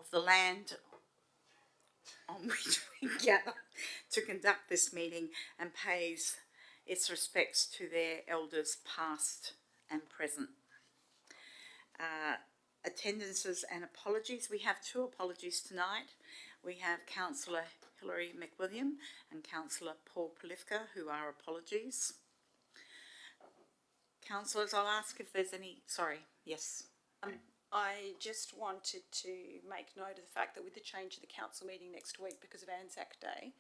of the land on which we gather to conduct this meeting and pays its respects to their elders past and present. Attendances and apologies. We have two apologies tonight. We have Councillor Hilary McWilliam and Councillor Paul Polifka, who are apologies. Councillors, I'll ask if there's any... Sorry, yes. I just wanted to make note of the fact that with the change of the council meeting next week because of Anzac Day,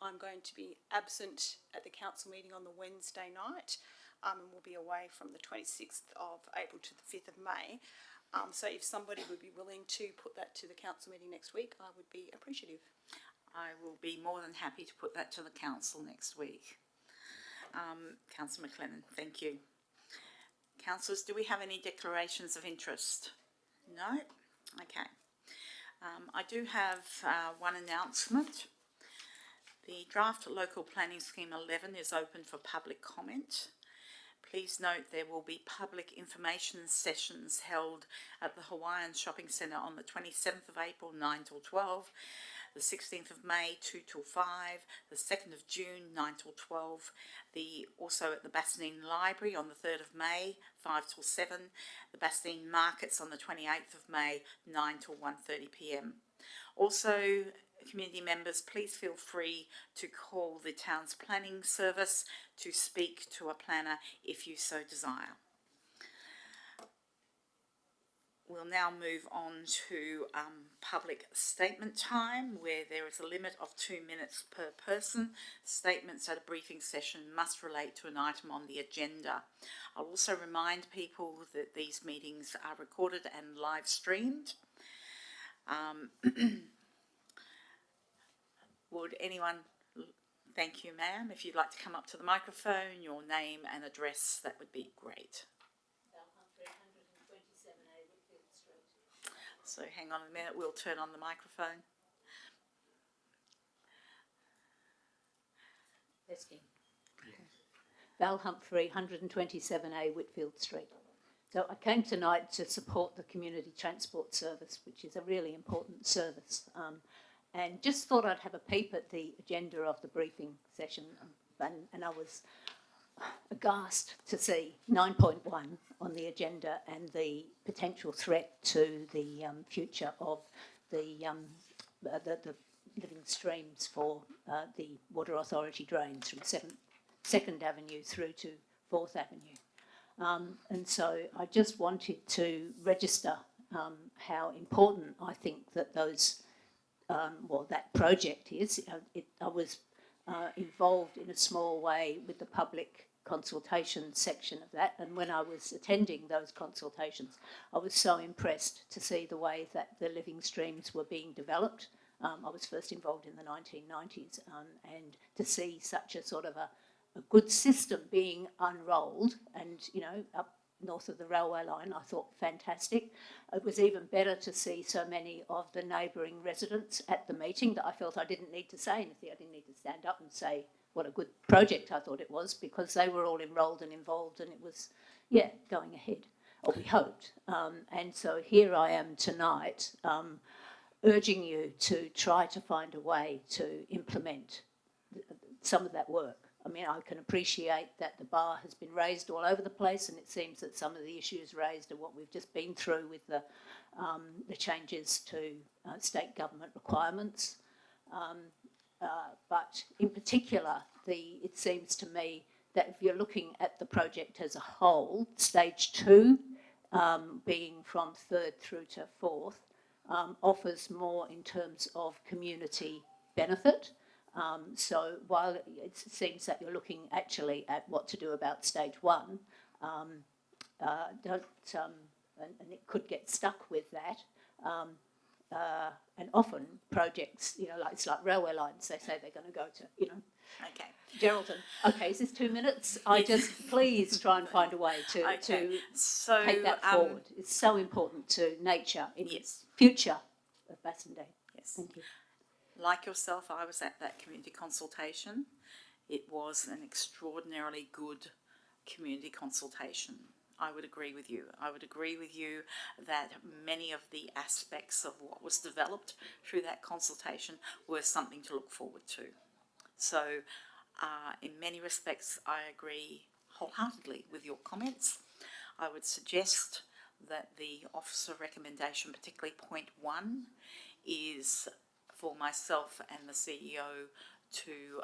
I'm going to be absent at the council meeting on the Wednesday night and will be away from the 26th of April to the 5th of May. So if somebody would be willing to put that to the council meeting next week, I would be appreciative. I will be more than happy to put that to the council next week. Councillor McLennan, thank you. Councillors, do we have any declarations of interest? No? Okay. I do have one announcement. The draft Local Planning Scheme 11 is open for public comment. Please note there will be public information sessions held at the Hawaiian Shopping Centre on the 27th of April, 9 till 12, the 16th of May, 2 till 5, the 2nd of June, 9 till 12, also at the Bassendean Library on the 3rd of May, 5 till 7, the Bassendean Markets on the 28th of May, 9 till 1:30 p.m. Also, community members, please feel free to call the town's planning service to speak to a planner if you so desire. We'll now move on to public statement time, where there is a limit of 2 minutes per person. Statements at a briefing session must relate to an item on the agenda. I'll also remind people that these meetings are recorded and live streamed. Would anyone, thank you ma'am, if you'd like to come up to the microphone, your name and address, that would be great. So hang on a minute, we'll turn on the microphone. Testing. Okay. Val Humphrey, 127A Whitfield Street. So I came tonight to support the Community Transport Service, which is a really important service. And just thought I'd have a peep at the agenda of the briefing session, and I was aghast to see 9.1 on the agenda and the potential threat to the future of the living streams for the Water Authority drains from 2nd Avenue through to 4th Avenue. And so I just wanted to register how important I think that those that project is. I was involved in a small way with the public consultation section of that, and when I was attending those consultations, I was so impressed to see the way that the living streams were being developed. I was first involved in the 1990s, and to see such a sort of a good system being unrolled, and up north of the railway line, I thought fantastic. It was even better to see so many of the neighbouring residents at the meeting that I felt I didn't need to say anything. I didn't need to stand up and say what a good project I thought it was, because they were all enrolled and involved, and it was, going ahead, or we hoped. And so here I am tonight urging you to try to find a way to implement some of that work. I mean, I can appreciate that the bar has been raised all over the place, and it seems that some of the issues raised are what we've just been through with the changes to state government requirements. But in particular, it seems to me that if you're looking at the project as a whole, stage 2, being from 3rd through to 4th, offers more in terms of community benefit. So while it seems that you're looking actually at what to do about stage 1, and it could get stuck with that. And often projects, it's like railway lines, they say they're going to go to, Okay. Geraldton. Okay, is this 2 minutes? I just please try and find a way to take that forward. It's so important to nature in the future of Bassendean. Yes. Thank you. Like yourself, I was at that community consultation. It was an extraordinarily good community consultation. I would agree with you. I would agree with you that many of the aspects of what was developed through that consultation were something to look forward to. So in many respects, I agree wholeheartedly with your comments. I would suggest that the officer recommendation, particularly point 1, is for myself and the CEO to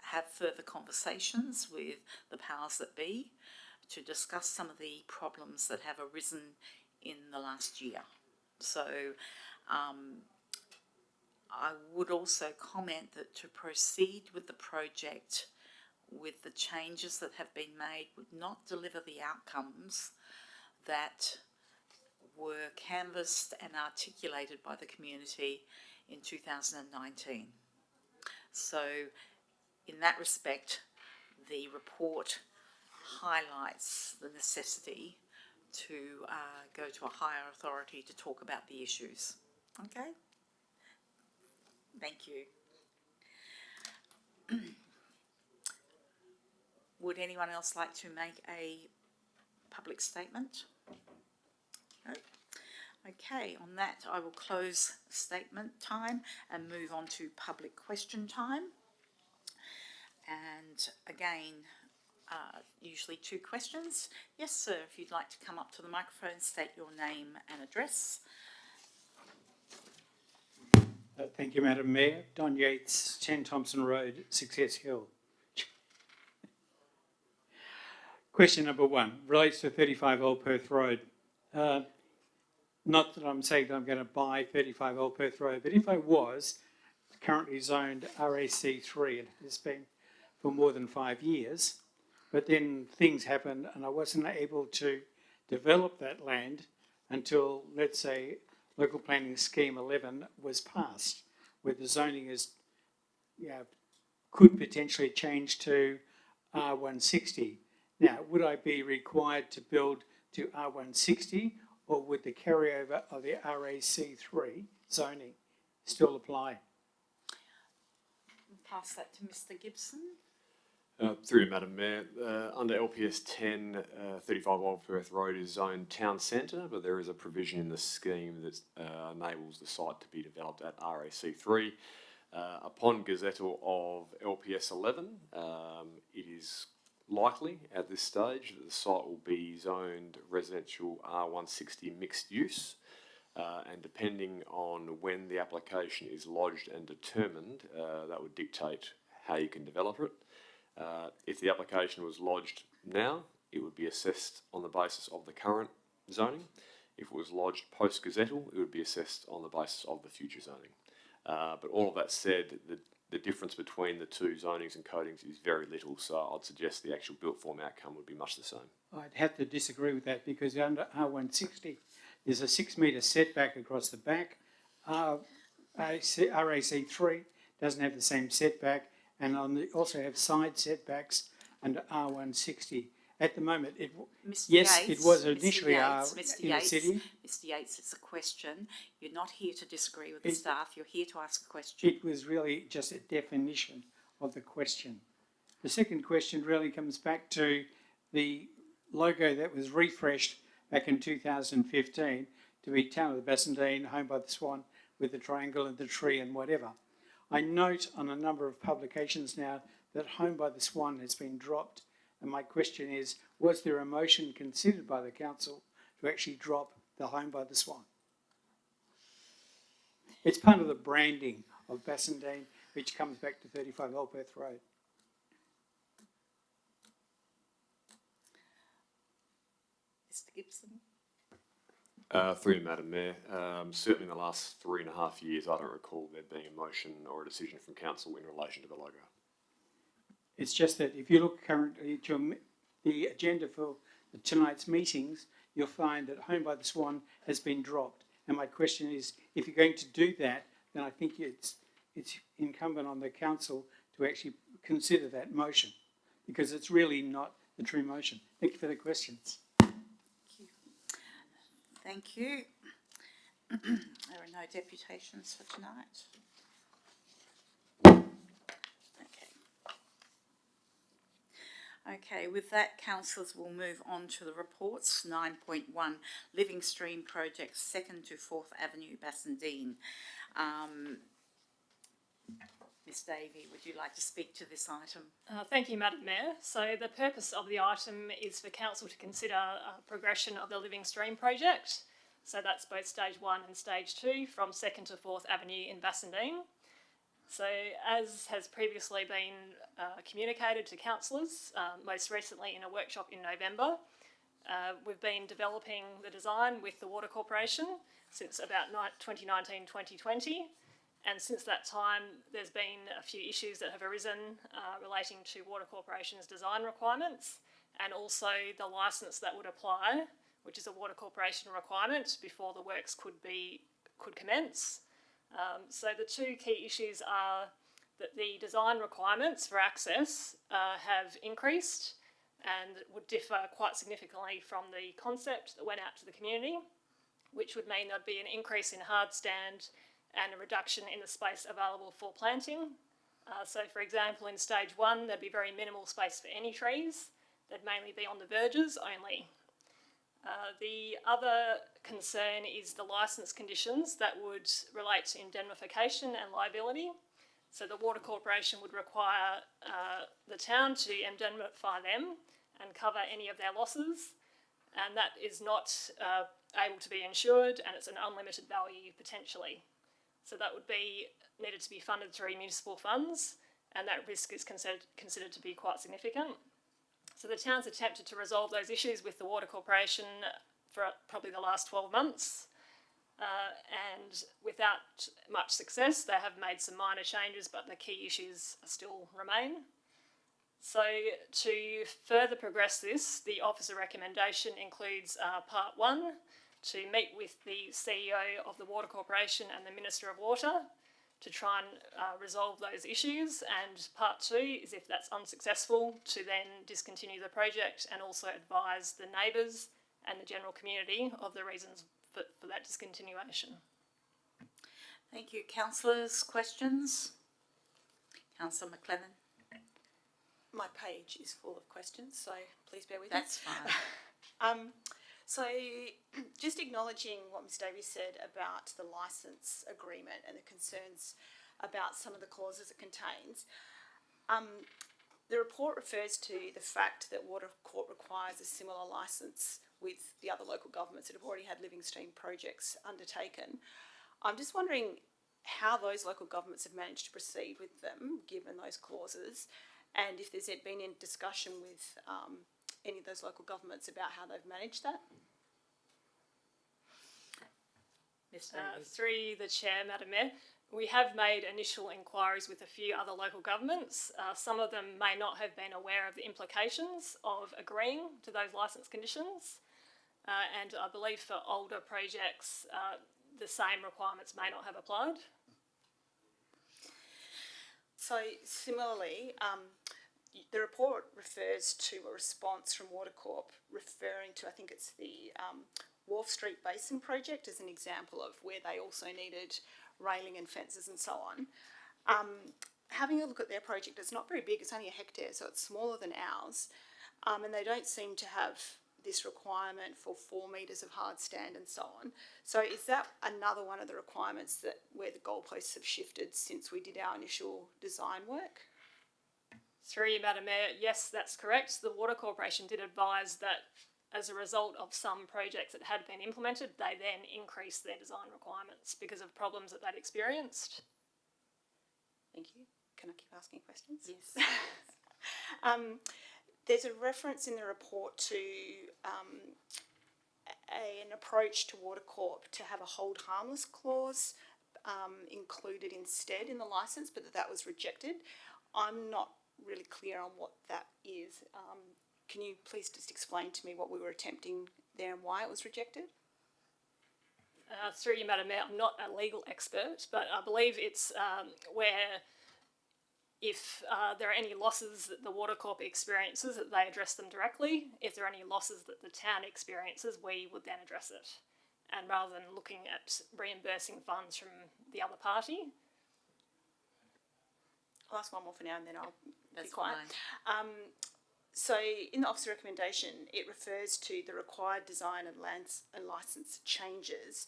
have further conversations with the powers that be to discuss some of the problems that have arisen in the last year. So I would also comment that to proceed with the project with the changes that have been made would not deliver the outcomes that were canvassed and articulated by the community in 2019. So in that respect, the report highlights the necessity to go to a higher authority to talk about the issues. Okay? Thank you. Would anyone else like to make a public statement? No? Okay, on that I will close statement time and move on to public question time. And again, usually 2 questions. Yes, sir, if you'd like to come up to the microphone, state your name and address. Thank you, Madam Mayor. Don Yates, 10 Thompson Road, Success Hill. Question number 1 relates to 35 Old Perth Road. Not that I'm saying that I'm going to buy 35 Old Perth Road, but if I was, currently zoned RAC3, and has been for more than 5 years, but then things happened and I wasn't able to develop that land until, let's say, Local Planning Scheme 11 was passed, where the zoning is, could potentially change to R160. Now, would I be required to build to R160, or would the carryover of the RAC3 zoning still apply? I'll pass that to Mr. Gibson. Through you, Madam Mayor, under LPS 10, 35 Old Perth Road is zoned town centre, but there is a provision in the scheme that enables the site to be developed at RAC3. Upon gazettal of LPS 11, it is likely at this stage that the site will be zoned residential R160 mixed use, and depending on when the application is lodged and determined, that would dictate how you can develop it. If the application was lodged now, it would be assessed on the basis of the current zoning. If it was lodged post-gazettal, it would be assessed on the basis of the future zoning. But all of that said, the difference between the 2 zonings and codings is very little, so I'd suggest the actual built form outcome would be much the same. I'd have to disagree with that, because under R160, there's a 6 metre setback across the back. RAC3 doesn't have the same setback, and also have side setbacks under R160. At the moment, it was initially in the city. Mr. Yates, it's a question. You're not here to disagree with the staff. You're here to ask a question. It was really just a definition of the question. The second question really comes back to the logo that was refreshed back in 2015 to be Town of the Bassendean, Home by the Swan, with the triangle and the tree and whatever. I note on a number of publications now that Home by the Swan has been dropped, and my question is, was there a motion considered by the council to actually drop the Home by the Swan? It's part of the branding of Bassendean, which comes back to 35 Old Perth Road. Mr. Gibson. Through you, Madam Mayor, certainly in the last 3.5 years, I don't recall there being a motion or a decision from council in relation to the logo. It's just that if you look currently at the agenda for tonight's meetings, you'll find that Home by the Swan has been dropped. And my question is, if you're going to do that, then I think it's incumbent on the council to actually consider that motion, because it's really not the true motion. Thank you for the questions. Thank you. There are no deputations for tonight. Okay. Okay, with that, councillors will move on to the reports. 9.1, Living Stream Project, 2nd to 4th Avenue, Bassendean. Ms Davey, would you like to speak to this item? Thank you, Madam Mayor. So the purpose of the item is for Council to consider progression of the Living Stream project. So that's both Stage 1 and Stage 2 from 2nd to 4th Avenue in Bassendean. So as has previously been communicated to councillors, most recently in a workshop in November, we've been developing the design with the Water Corporation since about 2019-2020. And since that time, there's been a few issues that have arisen relating to Water Corporation's design requirements and also the licence that would apply, which is a Water Corporation requirement before the works could commence. So the two key issues are that the design requirements for access have increased and would differ quite significantly from the concept that went out to the community, which would mean there'd be an increase in hard stand and a reduction in the space available for planting. So for example, in Stage 1, there'd be very minimal space for any trees. They'd mainly be on the verges only. The other concern is the licence conditions that would relate to indemnification and liability. So the Water Corporation would require the town to indemnify them and cover any of their losses, and that is not able to be insured, and it's an unlimited value potentially. So that would be needed to be funded through municipal funds, and that risk is considered to be quite significant. So the town's attempted to resolve those issues with the Water Corporation for probably the last 12 months. And without much success, they have made some minor changes, but the key issues still remain. So to further progress this, the officer recommendation includes part 1, to meet with the CEO of the Water Corporation and the Minister of Water to try and resolve those issues, and part 2 is, if that's unsuccessful, to then discontinue the project and also advise the neighbours and the general community of the reasons for that discontinuation. Thank you. Councillors, questions? Councillor McLennan? My page is full of questions, so please bear with That's me. fine. So just acknowledging what Ms Davies said about the licence agreement and the concerns about some of the clauses it contains. The report refers to the fact that Water Corp requires a similar licence with the other local governments that have already had living stream projects undertaken. I'm just wondering how those local governments have managed to proceed with them, given those clauses, and if there's been any discussion with any of those local governments about how they've managed that. Ms Davies? Through the Chair, Madam Mayor, we have made initial inquiries with a few other local governments. Some of them may not have been aware of the implications of agreeing to those licence conditions, and I believe for older projects the same requirements may not have applied. So similarly, the report refers to a response from Water Corp referring to, I think it's the Wharf Street Basin project as an example of where they also needed railing and fences and so on. Having a look at their project, it's not very big, it's only a hectare, so it's smaller than ours, and they don't seem to have this requirement for 4 metres of hard stand and so on. So is that another one of the requirements that where the goalposts have shifted since we did our initial design work? Through you, Madam Mayor, yes, that's correct. The Water Corporation did advise that as a result of some projects that had been implemented, they then increased their design requirements because of problems that they'd experienced. Thank you. Can I keep asking questions? Yes. There's a reference in the report to an approach to Water Corp to have a hold harmless clause included instead in the licence, but that was rejected. I'm not really clear on what that is. Can you please just explain to me what we were attempting there and why it was rejected? Through you, Madam Mayor, I'm not a legal expert, but I believe it's where if there are any losses that the Water Corp experiences, that they address them directly. If there are any losses that the town experiences, we would then address it. And rather than looking at reimbursing funds from the other party. I'll ask one more for now and then I'll That's be quiet. fine. So in the officer recommendation, it refers to the required design and licence changes.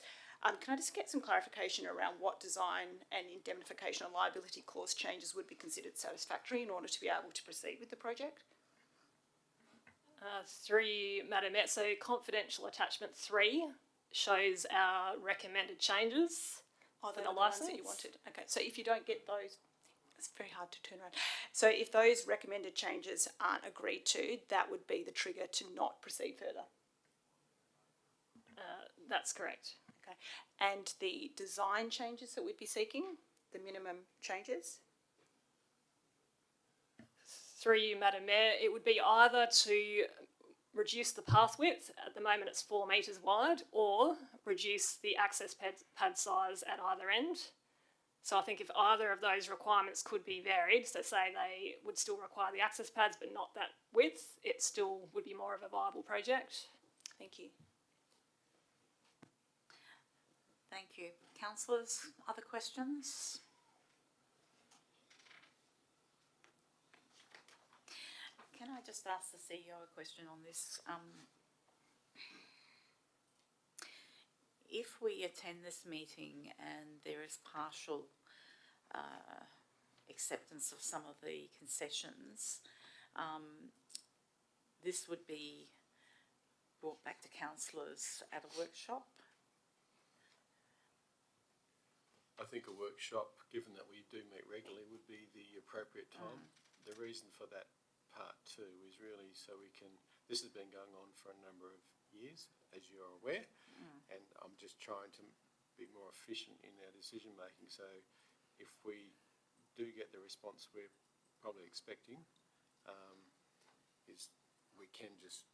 Can I just get some clarification around what design and indemnification and liability clause changes would be considered satisfactory in order to be able to proceed with the project? Through Madam Mayor, so confidential attachment 3 shows our recommended changes Oh, for they're the the ones that licence. you wanted. Okay, so if you don't get those, it's very hard to turn around. So if those recommended changes aren't agreed to, that would be the trigger to not proceed further. That's correct. Okay, and the design changes that we'd be seeking, the minimum changes? Through you, Madam Mayor, it would be either to reduce the path width, at the moment it's 4 metres wide, or reduce the access pad size at either end. So I think if either of those requirements could be varied, so say they would still require the access pads but not that width, it still would be more of a viable project. Thank you. Thank you. Councillors, other questions? Can I just ask the CEO a question on this? If we attend this meeting and there is partial acceptance of some of the concessions, this would be brought back to councillors at a workshop. I think a workshop, given that we do meet regularly, would be the appropriate time. The reason for that part too is really so we can, this has been going on for a number of years, as you're aware, and I'm just trying to be more efficient in our decision making. So if we do get the response we're probably expecting, is we can just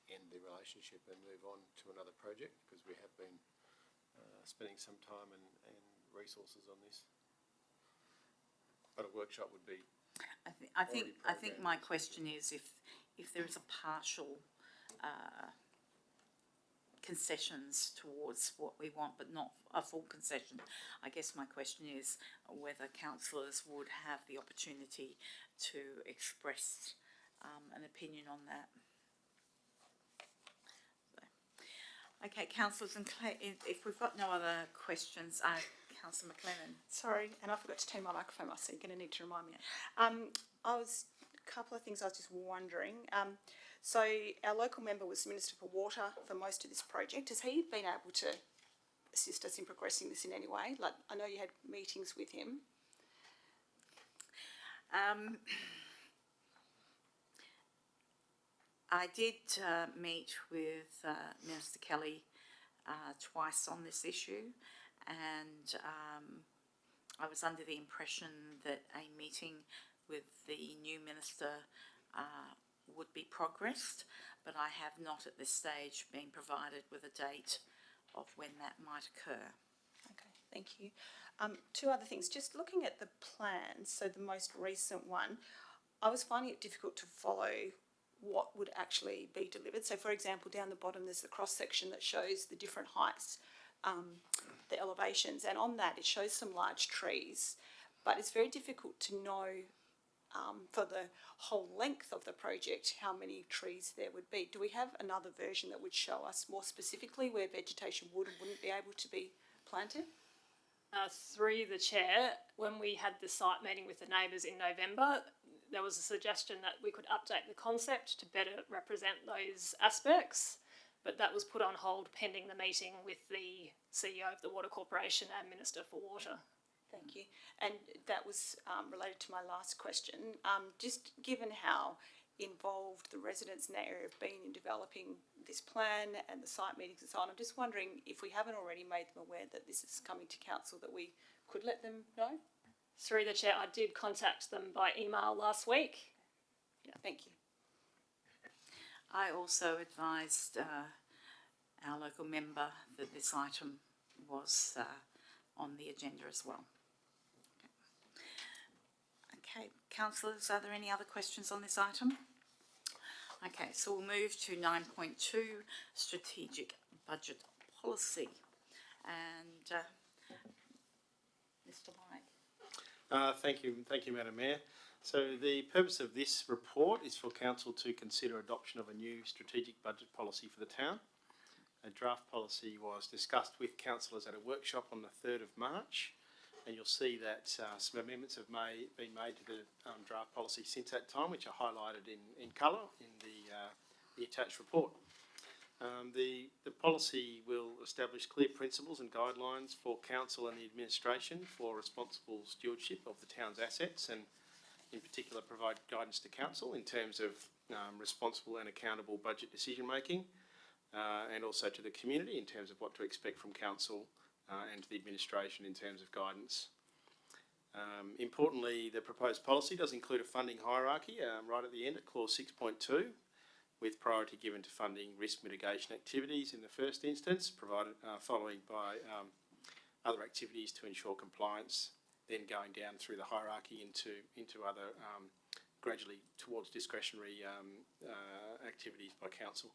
end the relationship and move on to another project, because we have been spending some time and resources on this. But a workshop would be. I think my question is if there is a partial concessions towards what we want, but not a full concession. I guess my question is whether councillors would have the opportunity to express an opinion on that. Okay, councillors, and if we've got no other questions, Councillor McLennan. Sorry, and I forgot to turn my microphone off, so you're going to need to remind me. A couple of things I was just wondering. So our local member was Minister for Water for most of this project. Has he been able to assist us in progressing this in any way? Like, I know you had meetings with him. I did meet with Minister Kelly twice on this issue, and I was under the impression that a meeting with the new minister would be progressed, but I have not at this stage been provided with a date of when that might occur. Okay, thank you. Two other things, just looking at the plans, so the most recent one, I was finding it difficult to follow what would actually be delivered. So for example, down the bottom there's the cross section that shows the different heights, the elevations, and on that it shows some large trees, but it's very difficult to know for the whole length of the project how many trees there would be. Do we have another version that would show us more specifically where vegetation would and wouldn't be able to be planted? Through the chair, when we had the site meeting with the neighbours in November, there was a suggestion that we could update the concept to better represent those aspects, but that was put on hold pending the meeting with the CEO of the Water Corporation and Minister for Water. Thank you. And that was related to my last question. Just given how involved the residents in that area have been in developing this plan and the site meetings and so on, I'm just wondering if we haven't already made them aware that this is coming to council, that we could let them know? Through the chair, I did contact them by email last week. Yeah, thank you. I also advised our local member that this item was on the agenda as well. Okay, councillors, are there any other questions on this item? Okay, so we'll move to 9.2, strategic budget policy. And Mr. White. Thank you, Madam Mayor. So the purpose of this report is for Council to consider adoption of a new strategic budget policy for the town. A draft policy was discussed with councillors at a workshop on the 3rd of March, and you'll see that some amendments have been made to the draft policy since that time, which are highlighted in colour in the attached report. The policy will establish clear principles and guidelines for council and the administration for responsible stewardship of the town's assets, and in particular provide guidance to council in terms of responsible and accountable budget decision making, and also to the community in terms of what to expect from council and to the administration in terms of guidance. Importantly, the proposed policy does include a funding hierarchy right at the end at clause 6.2, with priority given to funding risk mitigation activities in the first instance, provided following by other activities to ensure compliance, then going down through the hierarchy into other gradually towards discretionary activities by council.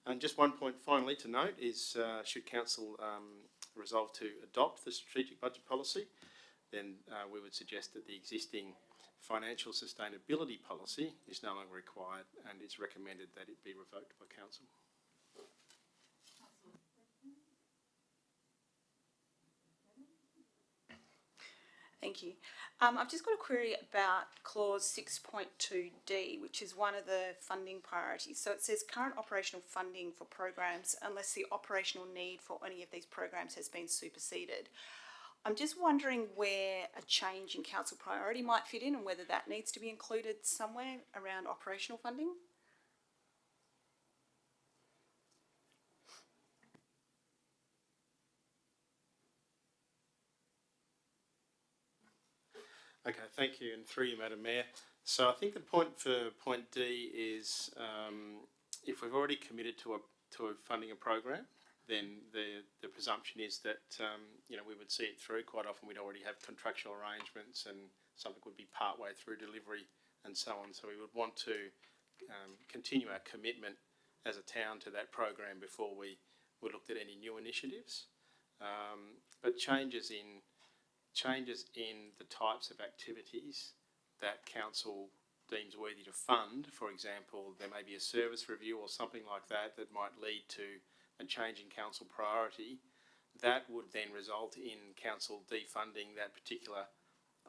And just one point finally to note is should council resolve to adopt the strategic budget policy, then we would suggest that the existing financial sustainability policy is no longer required, and it's recommended that it be revoked by council. Thank you. I've just got a query about clause 6.2D, which is one of the funding priorities. So it says current operational funding for programs unless the operational need for any of these programs has been superseded. I'm just wondering where a change in council priority might fit in and whether that needs to be included somewhere around operational funding. Okay, thank you, and through you, Madam Mayor. So I think the point for point D is if we've already committed to funding a program, then the presumption is that we would see it through. Quite often we'd already have contractual arrangements and something would be part way through delivery and so on. So we would want to continue our commitment as a town to that program before we looked at any new initiatives. But changes in the types of activities that council deems worthy to fund, for example, there may be a service review or something like that that might lead to a change in council priority, that would then result in council defunding that particular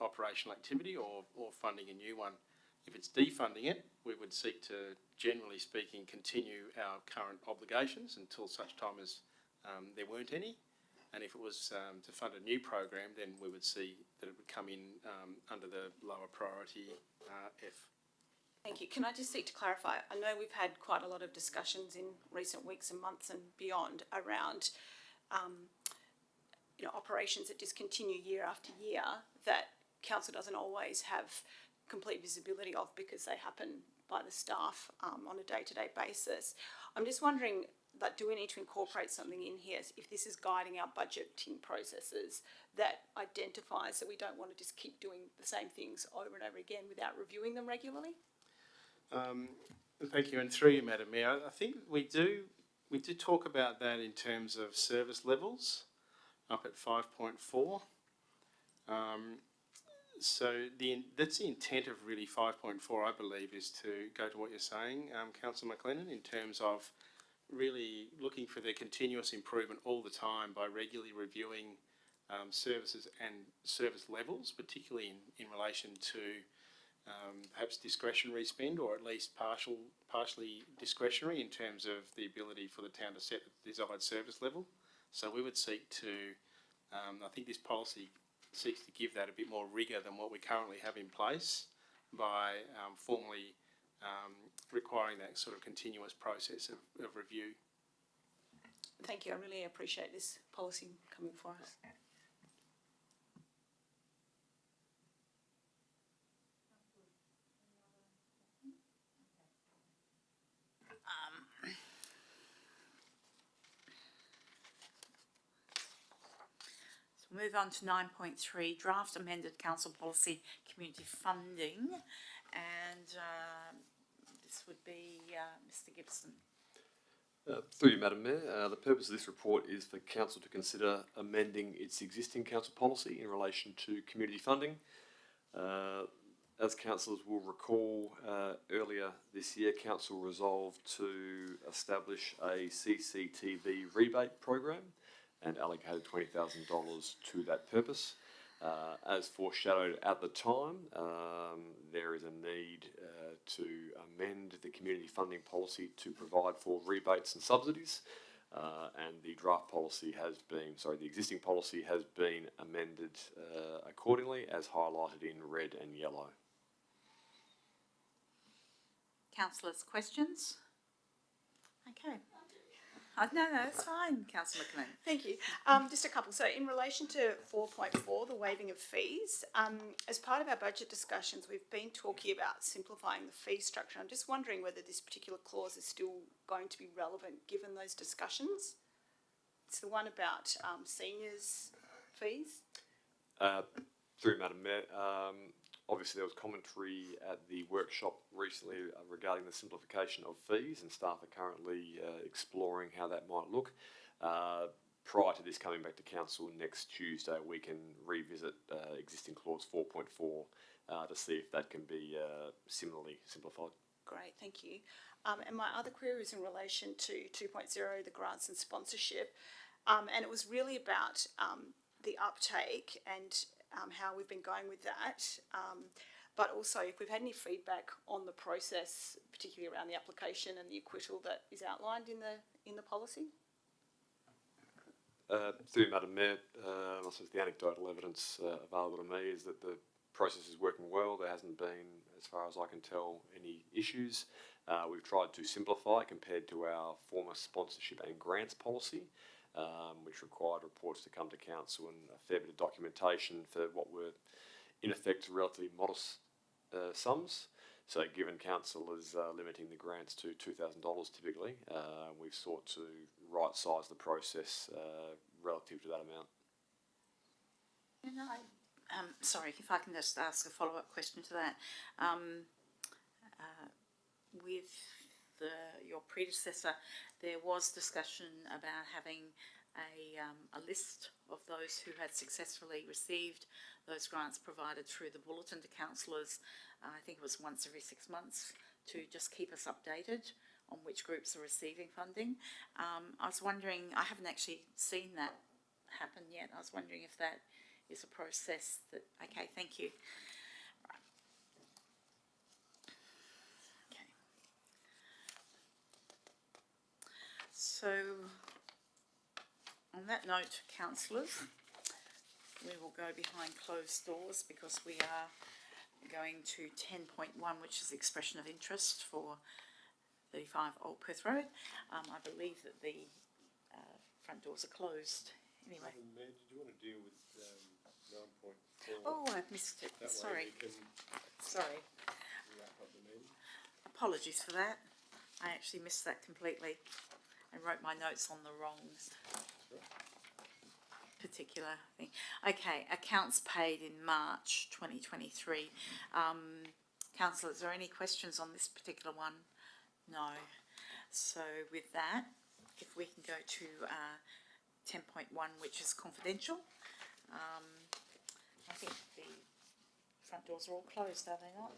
operational activity or funding a new one. If it's defunding it, we would seek to, generally speaking, continue our current obligations until such time as there weren't any. And if it was to fund a new program, then we would see that it would come in under the lower priority F. Thank you. Can I just seek to clarify? I know we've had quite a lot of discussions in recent weeks and months and beyond around operations that discontinue year after year that council doesn't always have complete visibility of because they happen by the staff on a day-to-day basis. I'm just wondering, do we need to incorporate something in here if this is guiding our budgeting processes that identifies that we don't want to just keep doing the same things over and over again without reviewing them regularly? Thank you, and through you, Madam Mayor, I think we do talk about that in terms of service levels up at 5.4. So that's the intent of really 5.4, I believe, is to go to what you're saying, Councillor McLennan, in terms of really looking for their continuous improvement all the time by regularly reviewing services and service levels, particularly in relation to perhaps discretionary spend, or at least partially discretionary in terms of the ability for the town to set the desired service level. So we would seek to, I think this policy seeks to give that a bit more rigour than what we currently have in place by formally requiring that sort of continuous process of review. Thank you. I really appreciate this policy coming for us. Move on to 9.3, draft amended council policy community funding, and this would be Mr. Gibson. Through you, Madam Mayor, the purpose of this report is for Council to consider amending its existing council policy in relation to community funding. As councillors will recall, earlier this year, Council resolved to establish a CCTV rebate program and allocated $20,000 to that purpose. As foreshadowed at the time, there is a need to amend the community funding policy to provide for rebates and subsidies, and the draft policy has been, the existing policy has been amended accordingly, as highlighted in red and yellow. Councillors, questions? Okay. No, it's fine, Councillor McLean. Thank you. Just a couple. So in relation to 4.4, the waiving of fees, as part of our budget discussions, we've been talking about simplifying the fee structure. I'm just wondering whether this particular clause is still going to be relevant given those discussions. It's the one about seniors' fees. Through Madam Mayor, obviously there was commentary at the workshop recently regarding the simplification of fees, and staff are currently exploring how that might look. Prior to this coming back to Council next Tuesday, we can revisit existing clause 4.4 to see if that can be similarly simplified. Great, thank you. And my other query is in relation to 2.0, the grants and sponsorship, and it was really about the uptake and how we've been going with that, but also if we've had any feedback on the process, particularly around the application and the acquittal that is outlined in the policy. Through Madam Mayor, I suppose the anecdotal evidence available to me is that the process is working well. There hasn't been, as far as I can tell, any issues. We've tried to simplify compared to our former sponsorship and grants policy, which required reports to come to Council and a fair bit of documentation for what were, in effect, relatively modest sums. So given Council is limiting the grants to $2,000 typically, we've sought to right-size the process relative to that amount. Sorry, if I can just ask a follow-up question to that. With your predecessor, there was discussion about having a list of those who had successfully received those grants provided through the bulletin to councillors. I think it was once every 6 months, to just keep us updated on which groups are receiving funding. I was wondering, I haven't actually seen that happen yet. I was wondering if that is a process that, okay, thank you. Right. Okay. So, on that note, councillors, we will go behind closed doors because we are going to 10.1, which is expression of interest for 35 Old Perth Road. I believe that the front doors are closed. Anyway. Mayor, did you want to deal with 9.4? Oh, I've missed it. That Sorry. way we can Sorry. wrap up the meeting. Apologies for that. I actually missed that completely and wrote my notes on the wrong particular thing. Okay, accounts paid in March 2023. Councillor, is there any questions on this particular one? No. So with that, if we can go to 10.1, which is confidential. I think the front doors are all closed, are they not?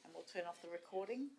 And we'll turn off the recording.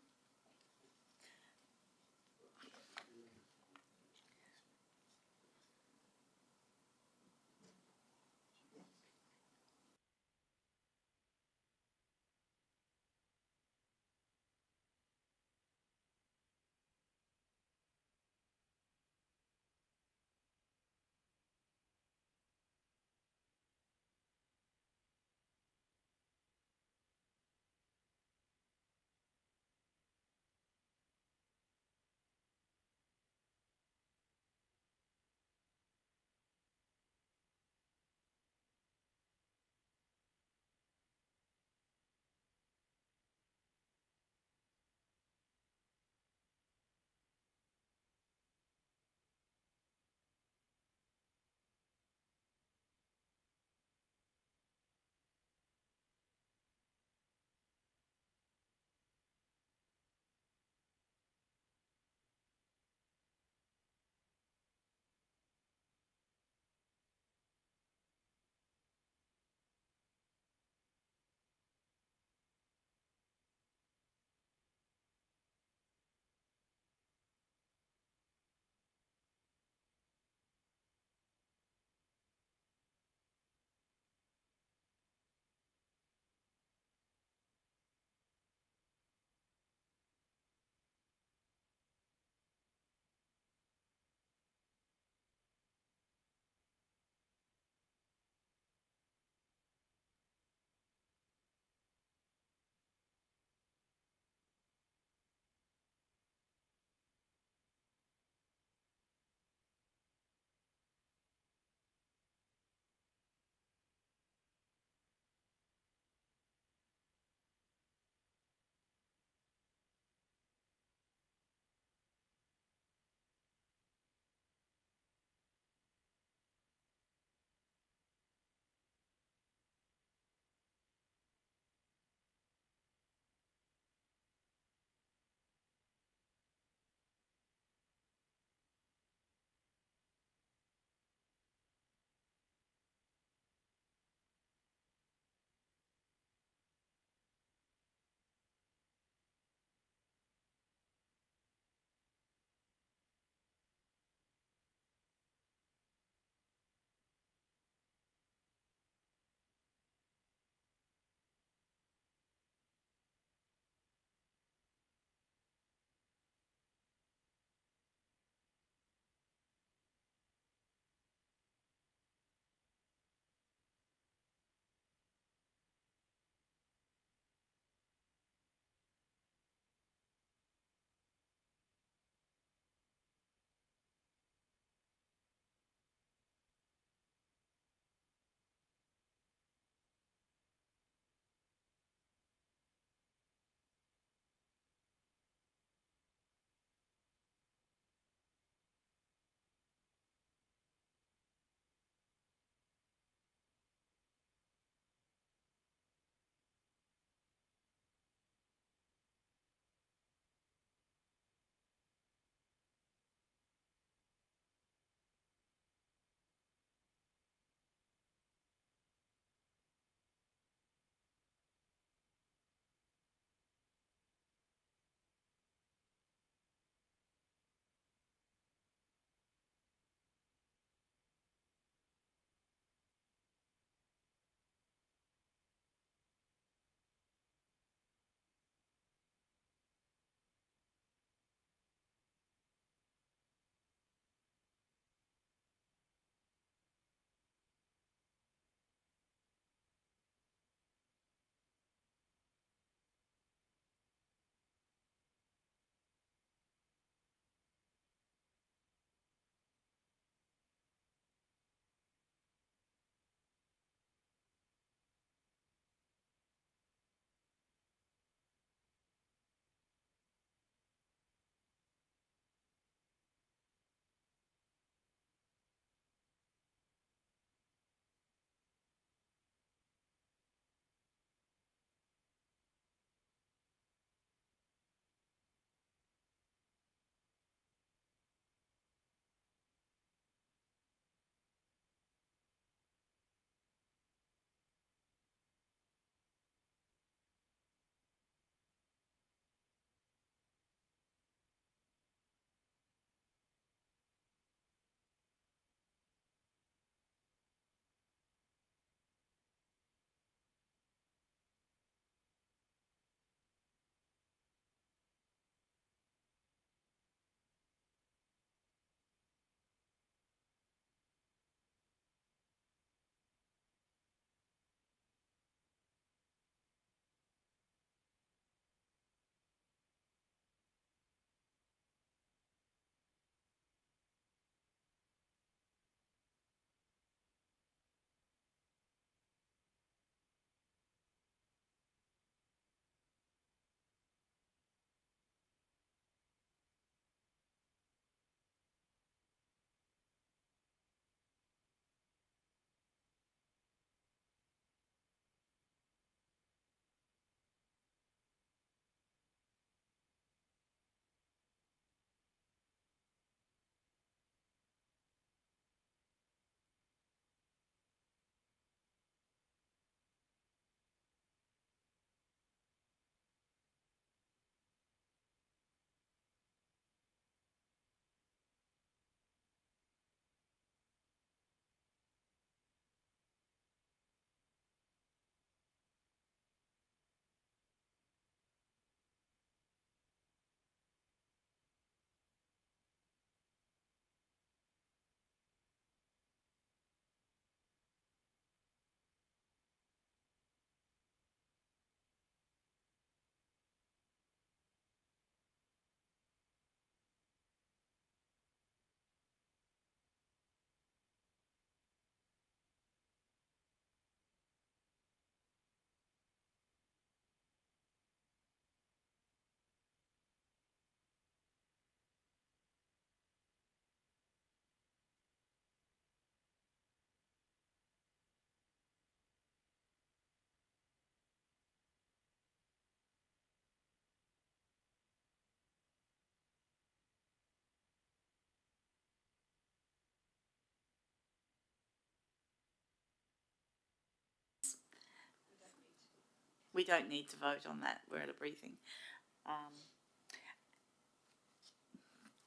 We don't need to vote on that, we're at a briefing.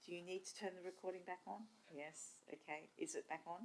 Do you need to turn the recording back on? Yes, okay. Is it back on?